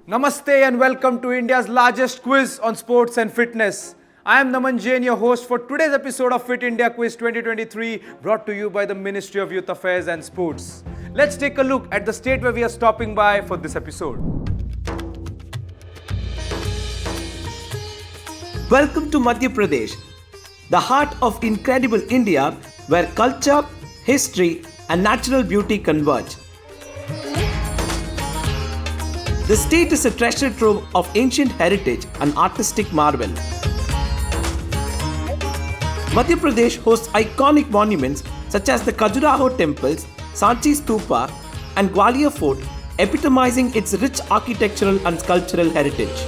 Namaste and welcome to India's largest quiz on sports and fitness. I am Naman Jain, your host for today's episode of Fit India Quiz 2023, brought to you by the Ministry of Youth Affairs and Sports. Let's take a look at the state where we are stopping by for this episode. Welcome to Madhya Pradesh, the heart of incredible India where culture, history and natural beauty converge. The state is a treasure trove of ancient heritage and artistic marvel. Madhya Pradesh hosts iconic monuments such as the Khajuraho temples, Sanchi Stupa and Gwalior Fort, epitomizing its rich architectural and sculptural heritage.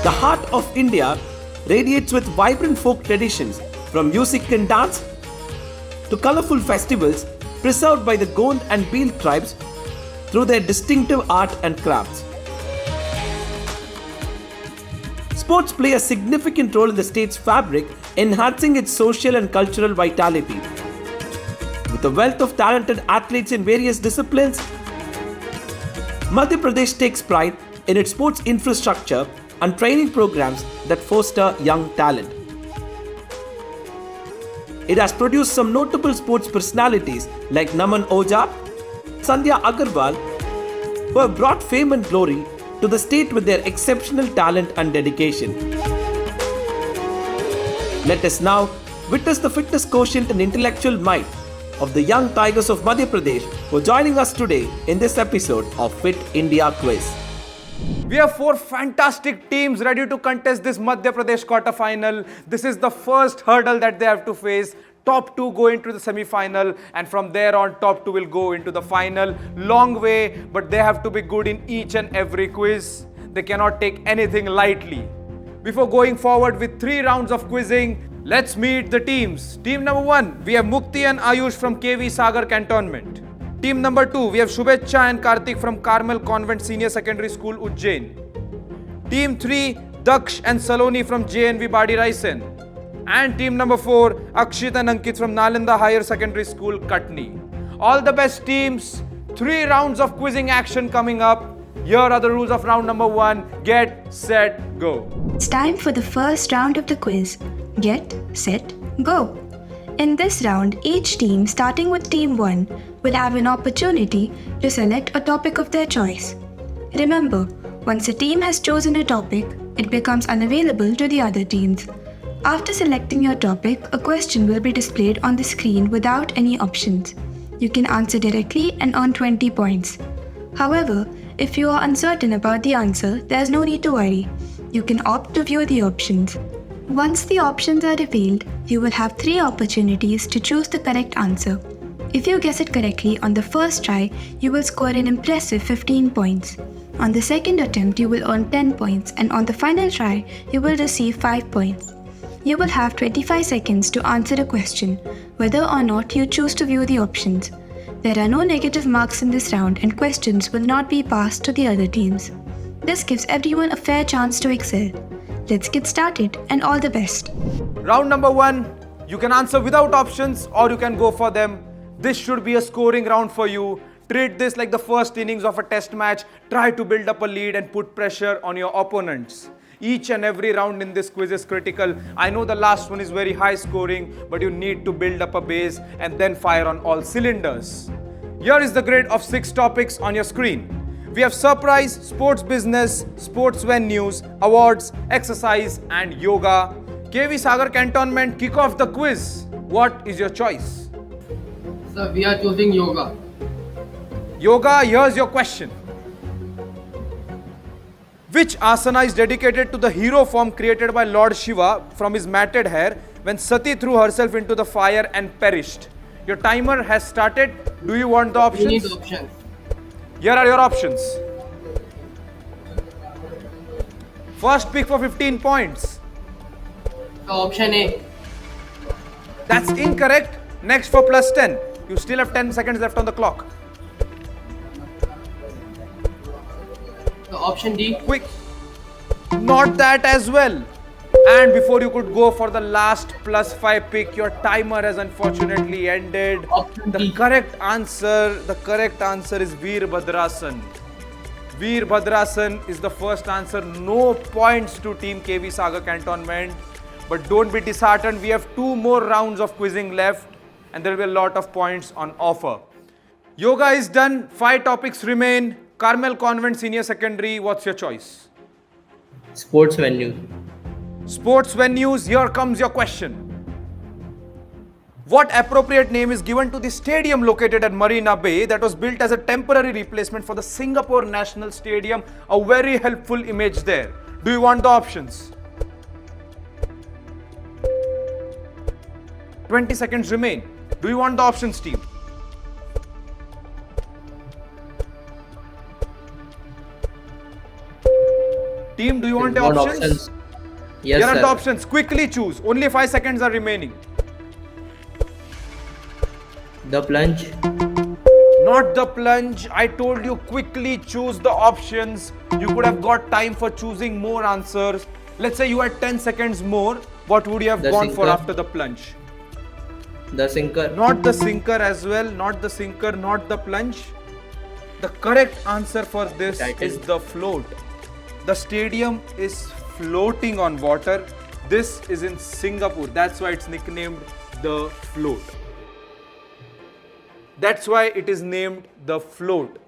The heart of India radiates with vibrant folk traditions from music and dance to colorful festivals preserved by the Gond and Bhil tribes through their distinctive art and crafts. Sports play a significant role in the state's fabric, enhancing its social and cultural vitality. With a wealth of talented athletes in various disciplines, Madhya Pradesh takes pride in its sports infrastructure and training programs that foster young talent. It has produced some notable sports personalities like Naman Ojha, Sandhya Agarwal, who have brought fame and glory to the state with their exceptional talent and dedication. Let us now witness the fitness quotient and intellectual might of the young tigers of Madhya Pradesh who are joining us today in this episode of Fit India Quiz. We have four fantastic teams ready to contest this Madhya Pradesh quarter-final. This is the first hurdle that they have to face. Top two go into the semi-final and from there on top two will go into the final. Long way, but they have to be good in each and every quiz. They cannot take anything lightly. Before going forward with 3 rounds of quizzing, let's meet the teams. Team number 1, we have Mukti and Ayush from KV Sagar Cantonment. Team number 2, we have Shubhecha and Karthik from Carmel Convent Senior Secondary School, Ujjain. Team 3, Daksh and Saloni from JNV Badi Raisen. And team number 4, Akshit and Ankit from Nalanda Higher Secondary School, Katni. All the best teams. 3 rounds of quizzing action coming up. Here are the rules of round number 1. Get, set, go. It's time for the first round of the quiz. Get, set, go. In this round, each team, starting with Team 1, will have an opportunity to select a topic of their choice. Remember, once a team has chosen a topic, it becomes unavailable to the other teams. After selecting your topic, a question will be displayed on the screen without any options. You can answer directly and earn 20 points. However, if you are uncertain about the answer, there's no need to worry. You can opt to view the options. Once the options are revealed, you will have 3 opportunities to choose the correct answer. If you guess it correctly on the first try, you will score an impressive 15 points. On the second attempt, you will earn 10 points, and on the final try, you will receive 5 points. You will have 25 seconds to answer a question, whether or not you choose to view the options. There are no negative marks in this round and questions will not be passed to the other teams. This gives everyone a fair chance to excel. Let's get started and all the best. Round number 1, you can answer without options or you can go for them. This should be a scoring round for you. Treat this like the first innings of a test match. Try to build up a lead and put pressure on your opponents. Each and every round in this quiz is critical. I know the last one is very high scoring, but you need to build up a base and then fire on all cylinders. Here is the grid of 6 topics on your screen. We have surprise, sports business, sports venues, awards, exercise and yoga. KV Sagar Cantonment, kick off the quiz. What is your choice? Sir, we are choosing yoga. Yoga, here's your question. Which asana is dedicated to the hero form created by Lord Shiva from his matted hair when Sati threw herself into the fire and perished? Your timer has started. Do you want the options? We need options. Here are your options. First pick for 15 points. Option A. That's incorrect. Next for plus 10. You still have 10 seconds left on the clock. Option D. Quick. Not that as well. And before you could go for the last plus 5 pick, your timer has unfortunately ended. Option The D. correct answer is Veerbhadrasan. Veerbhadrasan is the first answer. No points to Team KV Sagar Cantonment. But don't be disheartened. We have 2 more rounds of quizzing left and there will be a lot of points on offer. Yoga is done. 5 topics remain. Carmel Convent Senior Secondary. What's your choice? Sports venue. Sports venues. Here comes your question. What appropriate name is given to the stadium located at Marina Bay that was built as a temporary replacement for the Singapore National Stadium? A very helpful image there. Do you want the options? 20 seconds remain. Do you want the options, team? Team, do you want the Want options? Yes, Here are sir. the options. Quickly choose. Only 5 seconds are remaining. The plunge. Not the plunge. I told you quickly choose the options. You could have got time for choosing more answers. Let's say you had 10 seconds more. What would you have The gone for sinker. after the plunge? The sinker. Not the sinker as well. Not the sinker, not the plunge. The correct answer for this Titan. is the float. The stadium is floating on water. This is in Singapore. That's why it's nicknamed the float. That's why it is named the float.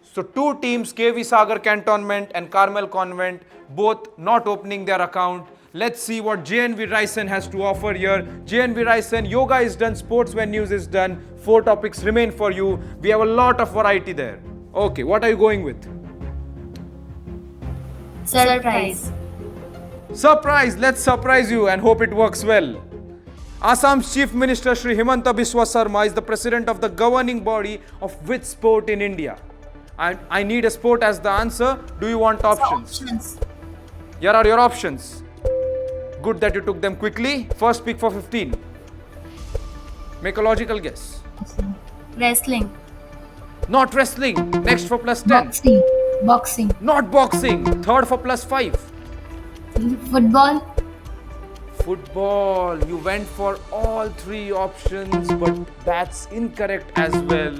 So 2 teams, KV Sagar Cantonment and Carmel Convent, both not opening their account. Let's see what JNV Raisen has to offer here. JNV Raisen, yoga is done, sports venues is done. 4 topics remain for you. We have a lot of variety there. Okay, what are you going with? Surprise. Surprise! Let's surprise you and hope it works well. Assam's Chief Minister Shri Himanta Biswa Sarma is the president of the governing body of which sport in India? I need a sport as the answer. Do you want options? Here are your options. Good that you took them quickly. First pick for 15. Make a logical guess. Wrestling. Not wrestling. Next for plus 10. Boxing. Not boxing. Third for plus 5. Football. Football. You went for all 3 options, but that's incorrect as well.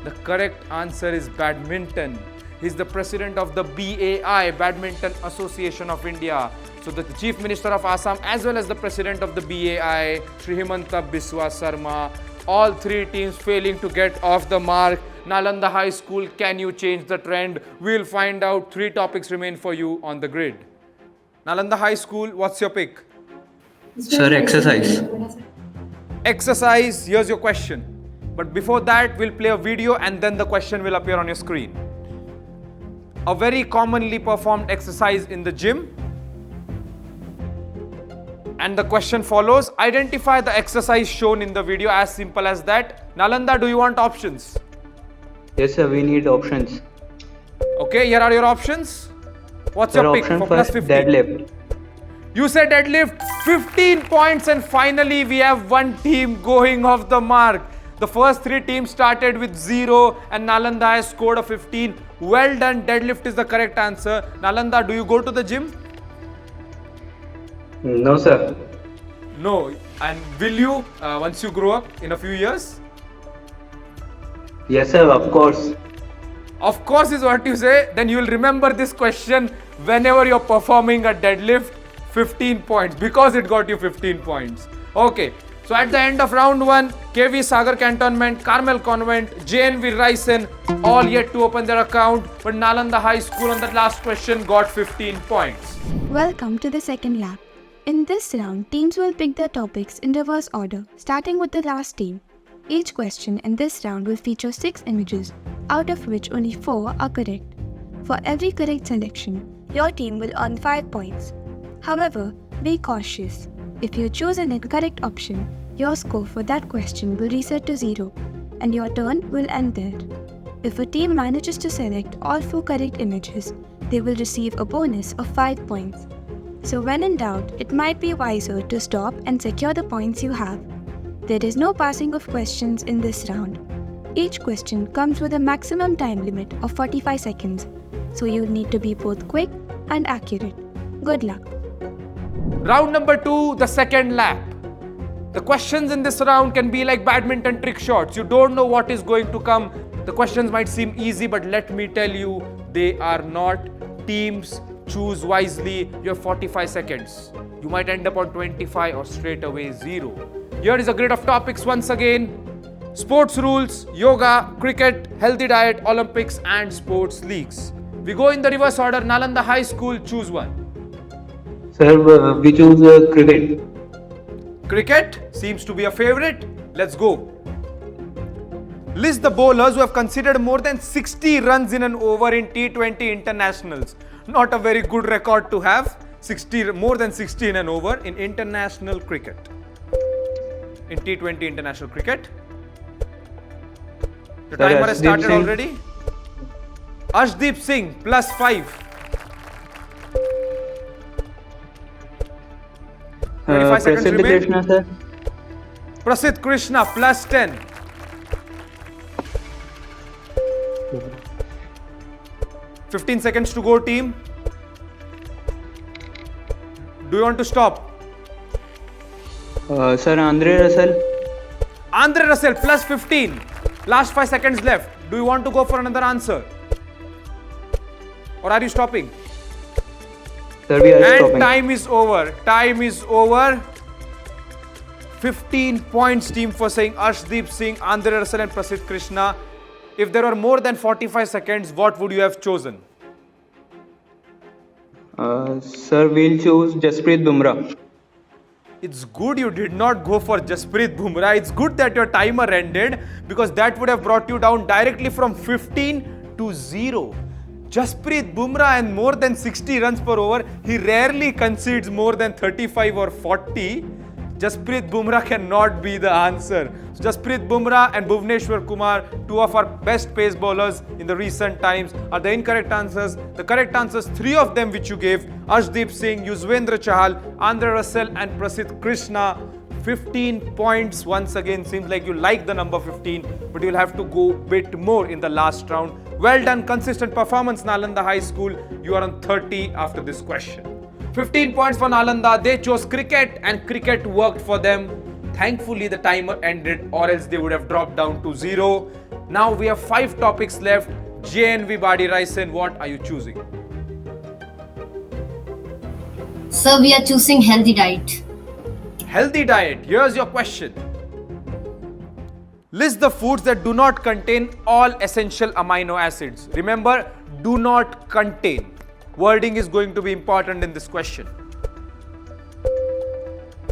The correct answer is badminton. He's the president of the BAI, Badminton Association of India. So the Chief Minister of Assam as well as the president of the BAI, Shri Himanta Biswa Sarma. All 3 teams failing to get off the mark. Nalanda High School, can you change the trend? We'll find out. 3 topics remain for you on the grid. Nalanda High School, what's your pick? Sir, exercise. Exercise, here's your question. But before that, we'll play a video and then the question will appear on your screen. A very commonly performed exercise in the gym. And the question follows, identify the exercise shown in the video, as simple as that. Nalanda, do you want options? Yes, sir, we need options. Okay, here are your options. What's Sir, your pick option for plus first, 15? deadlift. You said deadlift, 15 points, and finally we have 1 team going off the mark. The first 3 teams started with 0 and Nalanda has scored a 15. Well done, deadlift is the correct answer. Nalanda, do you go to the gym? No, sir. No. And will you once you grow up in a few years? Yes, sir, of course. Of course is what you say. Then you will remember this question whenever you're performing a deadlift. 15 points because it got you 15 points. Okay. So at the end of round 1, KV Sagar Cantonment, Carmel Convent, JNV Raisen all yet to open their account, but Nalanda High School on that last question got 15 points. Welcome to the second lap. In this round, teams will pick their topics in reverse order, starting with the last team. Each question in this round will feature 6 images, out of which only 4 are correct. For every correct selection, your team will earn 5 points. However, be cautious. If you choose an incorrect option, your score for that question will reset to 0, and your turn will end there. If a team manages to select all 4 correct images, they will receive a bonus of 5 points. So when in doubt, it might be wiser to stop and secure the points you have. There is no passing of questions in this round. Each question comes with a maximum time limit of 45 seconds, so you'll need to be both quick and accurate. Good luck. Round number 2, the second lap. The questions in this round can be like badminton trick shots. You don't know what is going to come. The questions might seem easy, but let me tell you, They are not teams. Choose wisely. You have 45 seconds. You might end up on 25 or straight away 0. Here is a grid of topics once again. Sports rules, yoga, cricket, healthy diet, Olympics and sports leagues. We go in the reverse order. Nalanda High School, choose one. Sir, we choose cricket. Cricket seems to be a favorite. Let's go. List the bowlers who have conceded more than 60 runs in an over in T20 internationals. Not a very good record to have. More than 60 in an over in international cricket. In T20 international cricket. The Sir, timer has Arshdeep started Singh. already. Arshdeep Singh plus 5. 25 seconds Prasidh remain. Krishna, sir. Prasidh Krishna plus 10. "15 seconds to go, team. Do you want to stop? Sir, Andre Russell. Andre Russell plus 15. Last 5 seconds left. Do you want to go for another answer? Or are you stopping? Sir, we are And stopping. time is over. Time is over. 15 points, team, for saying Arshdeep Singh, Andre Russell and Prasidh Krishna. If there were more than 45 seconds, what would you have chosen? Sir, we'll choose Jasprit Bumrah. It's good you did not go for Jasprit Bumrah. It's good that your timer ended, because that would have brought you down directly from 15 to 0. Jasprit Bumrah and more than 60 runs per over. He rarely concedes more than 35 or 40. Jasprit Bumrah cannot be the answer. So Jasprit Bumrah and Bhuvneshwar Kumar, two of our best pace bowlers in the recent times, are the incorrect answers. The correct answers, 3 of them which you gave: Arshdeep Singh, Yuzvendra Chahal, Andre Russell and Prasidh Krishna. 15 points. Once again, seems like you like the number 15, but you'll have to go bit more in the last round. Well done, consistent performance, Nalanda High School. You are on 30 after this question. 15 points for Nalanda. They chose cricket and cricket worked for them. Thankfully, the timer ended, or else they would have dropped down to 0. Now we have 5 topics left. JNV Badi Raisen, what are you choosing? Sir, we are choosing healthy diet. Healthy diet. Here's your question. List the foods that do not contain all essential amino acids. Remember, do not contain. Wording is going to be important in this question.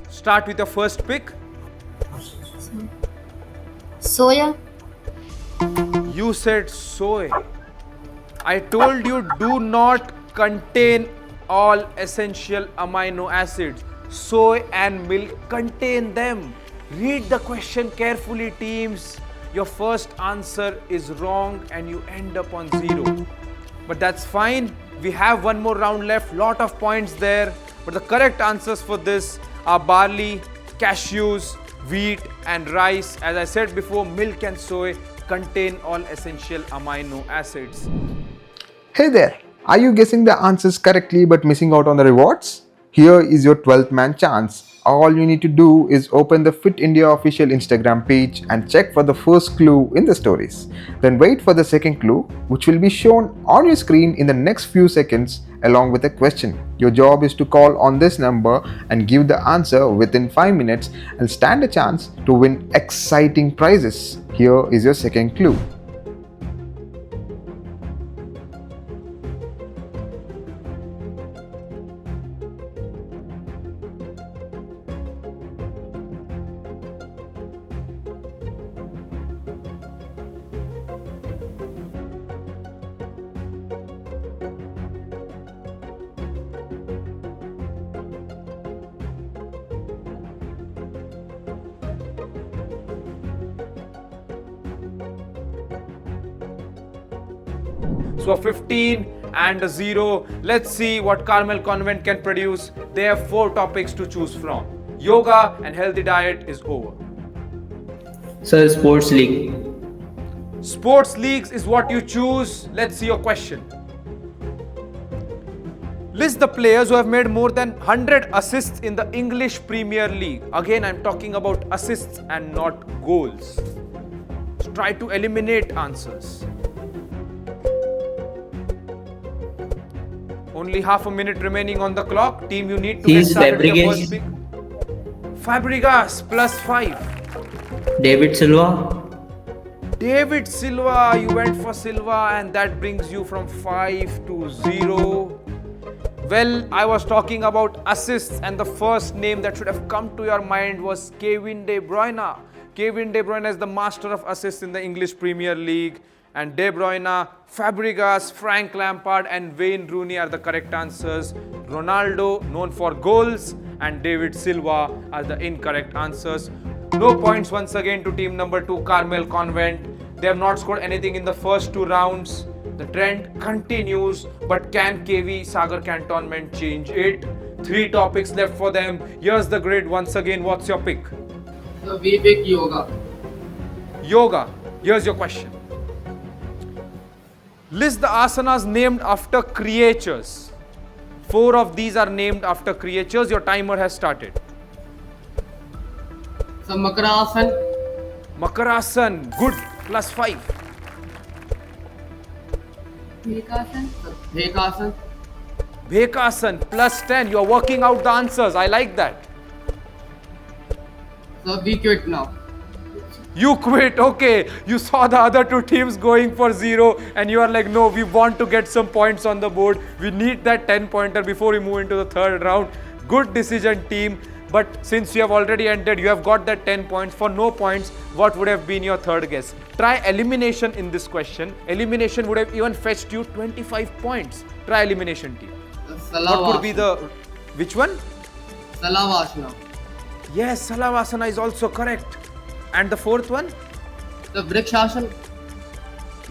Start with your first pick. Soya. You said soy. I told you do not contain all essential amino acids. Soy and milk contain them. Read the question carefully, teams. Your first answer is wrong and you end up on 0. But that's fine. We have one more round left. Lot of points there. But the correct answers for this are barley, cashews, wheat and rice. As I said before, milk and soy contain all essential amino acids. Hey there! Are you guessing the answers correctly but missing out on the rewards? Here is your 12th man chance. All you need to do is open the Fit India official Instagram page and check for the first clue in the stories. Then wait for the second clue, which will be shown on your screen in the next few seconds along with a question. Your job is to call on this number and give the answer within 5 minutes and stand a chance to win exciting prizes. Here is your second clue. So a 15 and a 0. Let's see what Carmel Convent can produce. They have 4 topics to choose from. Yoga and healthy diet is over. Sir, sports league. Sports leagues is what you choose. Let's see your question. List the players who have made more than 100 assists in the English Premier League. Again, I'm talking about assists and not goals. So try to eliminate answers. Only half a minute remaining on the clock. Team, you need to He's get started with your Fabregas. first pick. Fabregas +5. David Silva. David Silva, you went for Silva, and that brings you from 5 to 0. Well, I was talking about assists, and the first name that should have come to your mind was Kevin De Bruyne. Kevin De Bruyne is the master of assists in the English Premier League. And De Bruyne, Fabregas, Frank Lampard and Wayne Rooney are the correct answers. Ronaldo, known for goals, and David Silva are the incorrect answers. No points once again to team number 2, Carmel Convent. They have not scored anything in the first 2 rounds. The trend continues, but can KV Sagar Cantonment change it? 3 topics left for them. Here's the grid once again. What's your pick? So we pick yoga. Yoga. Here's your question. List the asanas named after creatures. 4 of these are named after creatures. Your timer has started. So Makarasan. Makarasan, good, +5. Bhekasan. Bhekasan. Bhekasan, +10. You are working out the answers. I like that. So we quit now. You quit, okay. You saw the other 2 teams going for 0 and you are like, no, we want to get some points on the board. We need that 10-pointer before we move into the 3rd round. Good decision, team. But since you have already ended, you have got that 10 points. For no points, what would have been your 3rd guess? Try elimination in this question. Elimination would have even fetched you 25 points. Try elimination, team. What could be the... Which one? Salavasana. Yes, Salavasana is also correct. And the 4th one? The Vrikshasana.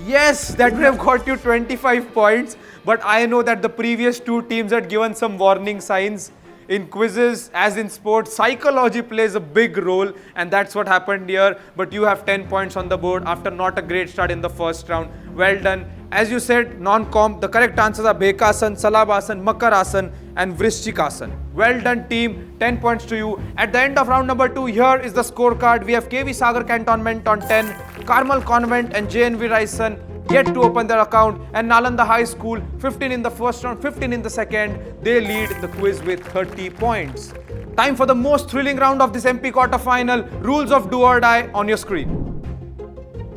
Yes, that would have got you 25 points. But I know that the previous 2 teams had given some warning signs. In quizzes, as in sports, psychology plays a big role, and that's what happened here. But you have 10 points on the board after not a great start in the first round. Well done. As you said, non-comp, the correct answers are Bhekasan, Salabhasan, Makarasan and Vrishchikasan. Well done, team. 10 points to you. At the end of round number 2, here is the scorecard. We have KV Sagar Cantonment on 10, Carmel Convent and JNV Raisen yet to open their account, and Nalanda High School 15 in the first round, 15 in the second. They lead the quiz with 30 points. Time for the most thrilling round of this MP quarter-final. Rules of do or die on your screen.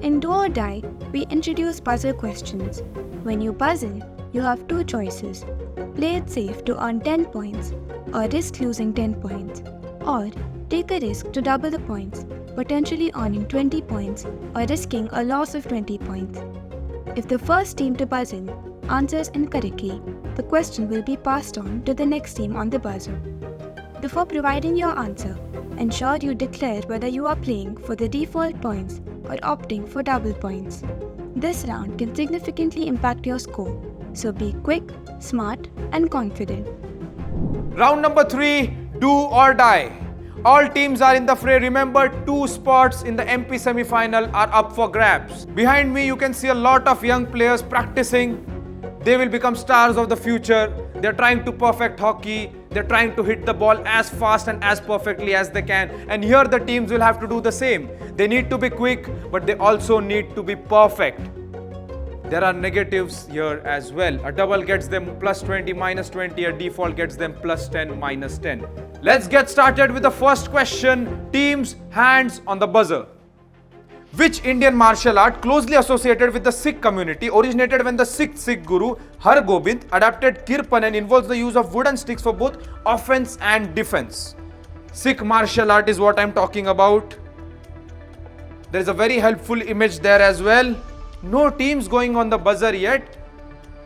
In Do or Die, we introduce puzzle questions. When you puzzle, you have 2 choices. Play it safe to earn 10 points, or risk losing 10 points, or take a risk to double the points, potentially earning 20 points or risking a loss of 20 points. If the first team to puzzle answers incorrectly, the question will be passed on to the next team on the buzzer. Before providing your answer, ensure you declare whether you are playing for the default points or opting for double points. This round can significantly impact your score, so be quick, smart, and confident. Round number 3, do or die. All teams are in the fray. Remember, 2 spots in the MP semi-final are up for grabs. Behind me, you can see a lot of young players practicing. They will become stars of the future. They're trying to perfect hockey. They're trying to hit the ball as fast and as perfectly as they can. And here the teams will have to do the same. They need to be quick, but they also need to be perfect. There are negatives here as well. A double gets them +20, -20. A default gets them +10, -10. Let's get started with the first question. Teams, hands on the buzzer. Which Indian martial art closely associated with the Sikh community originated when the sixth Sikh Guru Har Gobind adapted Kirpan and involves the use of wooden sticks for both offense and defense? Sikh martial art is what I'm talking about. There is a very helpful image there as well. No teams going on the buzzer yet.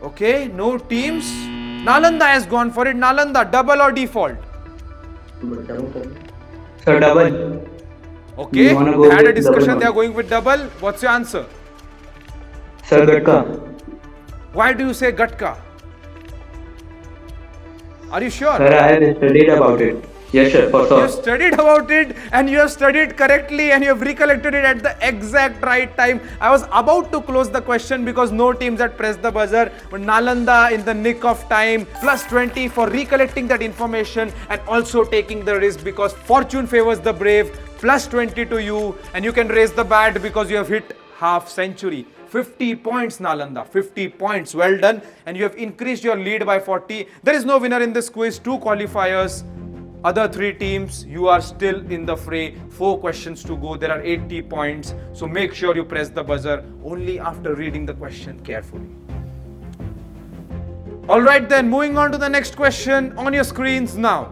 Okay, no teams. Nalanda has gone for it. Nalanda, double or default? Sir, double. Okay, You wanna go they had a with discussion. double They are one? going with double. What's your answer? Sir, Gatka. Why do you say Gatka? Are you sure? Sir, I have studied about it. Yes, sir, for You sure. have studied about it and you have studied correctly and you have recollected it at the exact right time. I was about to close the question because no teams had pressed the buzzer, but Nalanda in the nick of time, +20 for recollecting that information and also taking the risk because fortune favors the brave. +20 to you, and you can raise the bat because you have hit half century. 50 points, Nalanda. 50 points. Well done. And you have increased your lead by 40. There is no winner in this quiz. 2 qualifiers. Other 3 teams, you are still in the fray. 4 questions to go. There are 80 points. So make sure you press the buzzer only after reading the question carefully. Alright then, moving on to the next question on your screens now.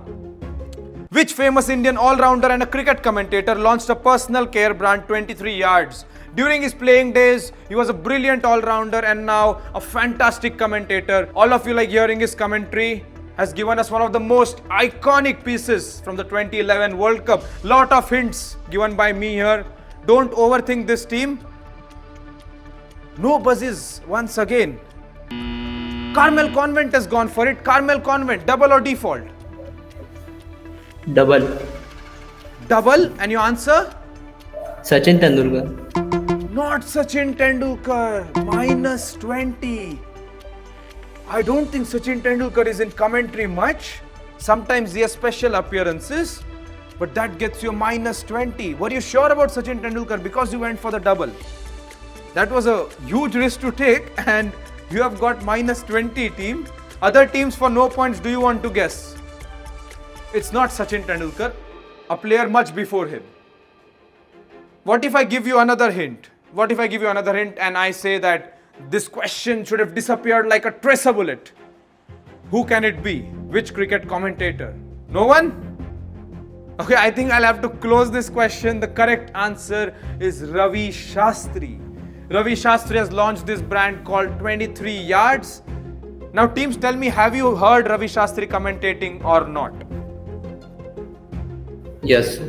Which famous Indian all-rounder and a cricket commentator launched a personal care brand 23 yards? During his playing days, he was a brilliant all-rounder and now a fantastic commentator. All of you like hearing his commentary. Has given us one of the most iconic pieces from the 2011 World Cup. Lot of hints given by me here. Don't overthink this team. No buzzes once again. Carmel Convent has gone for it. Carmel Convent, double or default? Double. Double, and your answer? Sachin Tendulkar. Not Sachin Tendulkar. Minus 20. I don't think Sachin Tendulkar is in commentary much. Sometimes he has special appearances. But that gets you minus 20. Were you sure about Sachin Tendulkar because you went for the double? That was a huge risk to take and you have got minus 20 team. Other teams for no points, do you want to guess? It's not Sachin Tendulkar. A player much before him. What if I give you another hint? What if I give you another hint and I say that this question should have disappeared like a tracer bullet? Who can it be? Which cricket commentator? No one? Okay, I think I'll have to close this question. The correct answer is Ravi Shastri. Ravi Shastri has launched this brand called 23 Yards. Now teams, tell me, have you heard Ravi Shastri commentating or not? Yes.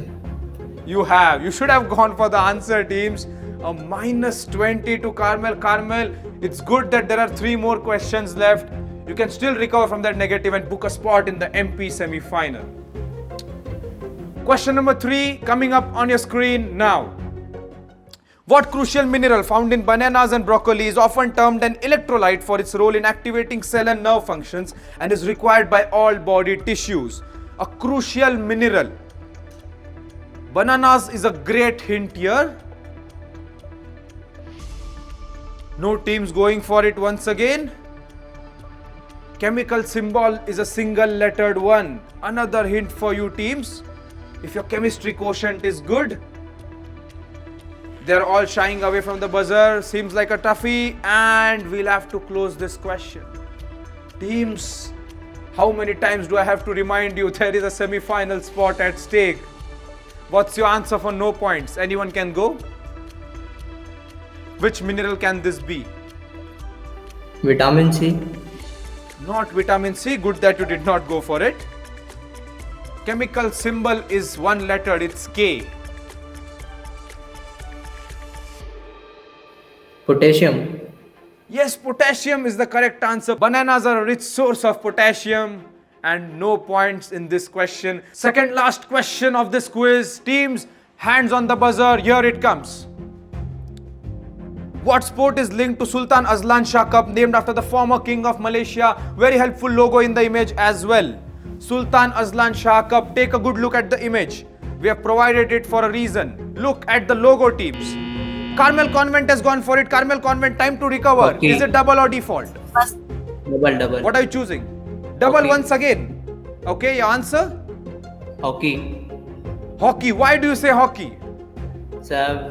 You have. You should have gone for the answer, teams. A minus 20 to Carmel. Carmel, it's good that there are 3 more questions left. You can still recover from that negative and book a spot in the MP semi-final. Question number 3 coming up on your screen now. What crucial mineral found in bananas and broccoli is often termed an electrolyte for its role in activating cell and nerve functions and is required by all body tissues? A crucial mineral. Bananas is a great hint here. No teams going for it once again. Chemical symbol is a single lettered one. Another hint for you teams. If your chemistry quotient is good. They're all shying away from the buzzer. Seems like a toughie. And we'll have to close this question. Teams, how many times do I have to remind you there is a semi-final spot at stake? What's your answer for no points? Anyone can go? Which mineral can this be? Vitamin C. Not vitamin C. Good that you did not go for it. Chemical symbol is one letter. It's K. Potassium. Yes, potassium is the correct answer. Bananas are a rich source of potassium. And no points in this question. Second last question of this quiz. Teams, hands on the buzzer. Here it comes. What sport is linked to Sultan Azlan Shah Cup, named after the former king of Malaysia? Very helpful logo in the image as well. Sultan Azlan Shah Cup. Take a good look at the image. We have provided it for a reason. Look at the logo, teams. Carmel Convent has gone for it. Carmel Convent, time to recover. Okay. Is it double or default? Double. What are you choosing? Double Hockey. once again. Okay, your answer? Hockey. Hockey. Why do you say hockey? So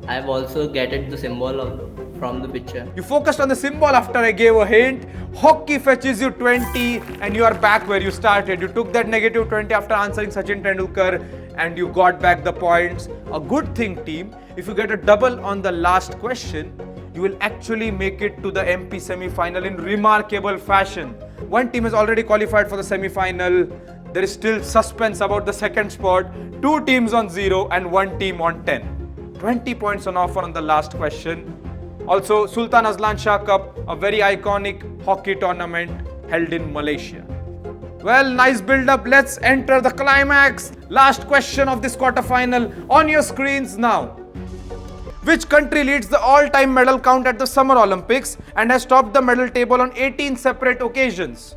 I've also getted the symbol from the picture. You focused on the symbol after I gave a hint. Hockey fetches you 20 and you are back where you started. You took that negative 20 after answering Sachin Tendulkar and you got back the points. A good thing, team, if you get a double on the last question, you will actually make it to the MP semi-final in remarkable fashion. One team has already qualified for the semi-final. There is still suspense about the second spot. 2 teams on 0 and 1 team on 10. 20 points on offer on the last question. Also, Sultan Azlan Shah Cup, a very iconic hockey tournament held in Malaysia. Well, nice build-up. Let's enter the climax. Last question of this quarter-final on your screens now. Which country leads the all-time medal count at the Summer Olympics and has topped the medal table on 18 separate occasions?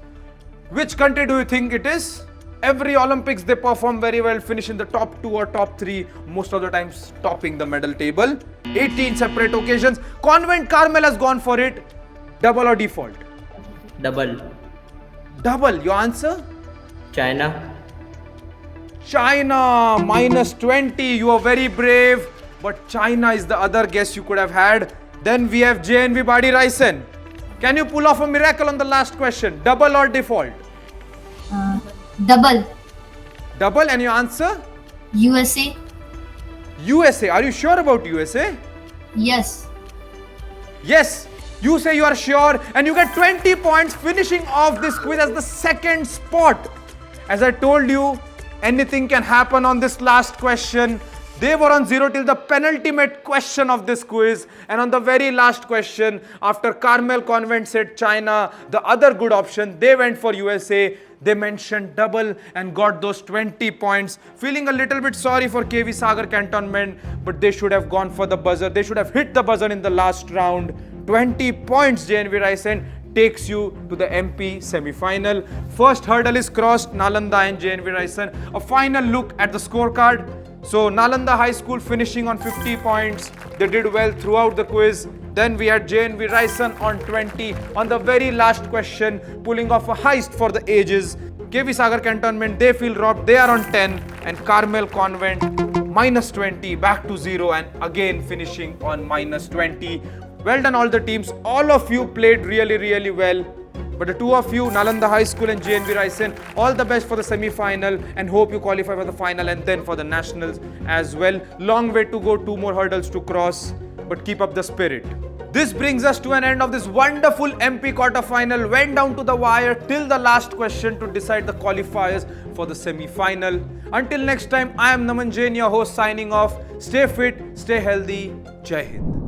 Which country do you think it is? Every Olympics they perform very well, finish in the top 2 or top 3, most of the times topping the medal table. 18 separate occasions. Convent Carmel has gone for it. Double or default? Double. Double. Your answer? China. China minus 20. You are very brave, but China is the other guess you could have had. Then we have JNV Badi Raisen. Can you pull off a miracle on the last question? Double or default? Double. Double, and your answer? USA. USA. Are you sure about USA? Yes. Yes. You say you are sure, and you get 20 points, finishing off this quiz as the second spot. As I told you, anything can happen on this last question. They were on 0 till the penultimate question of this quiz, and on the very last question, after Carmel Convent said China, the other good option, they went for USA. They mentioned double and got those 20 points. Feeling a little bit sorry for KV Sagar Cantonment, but they should have gone for the buzzer. They should have hit the buzzer in the last round. 20 points JNV Raisen takes you to the MP semi-final. First hurdle is crossed, Nalanda and JNV Raisen. A final look at the scorecard. So Nalanda High School finishing on 50 points. They did well throughout the quiz. Then we had JNV Raisen on 20. On the very last question, pulling off a heist for the ages. KV Sagar Cantonment, they feel robbed. They are on 10. And Carmel Convent, minus 20, back to 0. And again finishing on minus 20. Well done all the teams. All of you played really, really well. But the two of you, Nalanda High School and JNV Raisen, all the best for the semi-final, and hope you qualify for the final and then for the nationals as well. Long way to go, 2 more hurdles to cross, but keep up the spirit. This brings us to an end of this wonderful MP quarter-final. Went down to the wire till the last question to decide the qualifiers for the semi-final. Until next time, I am Naman Jain, your host, signing off. Stay fit, stay healthy. Jai Hind.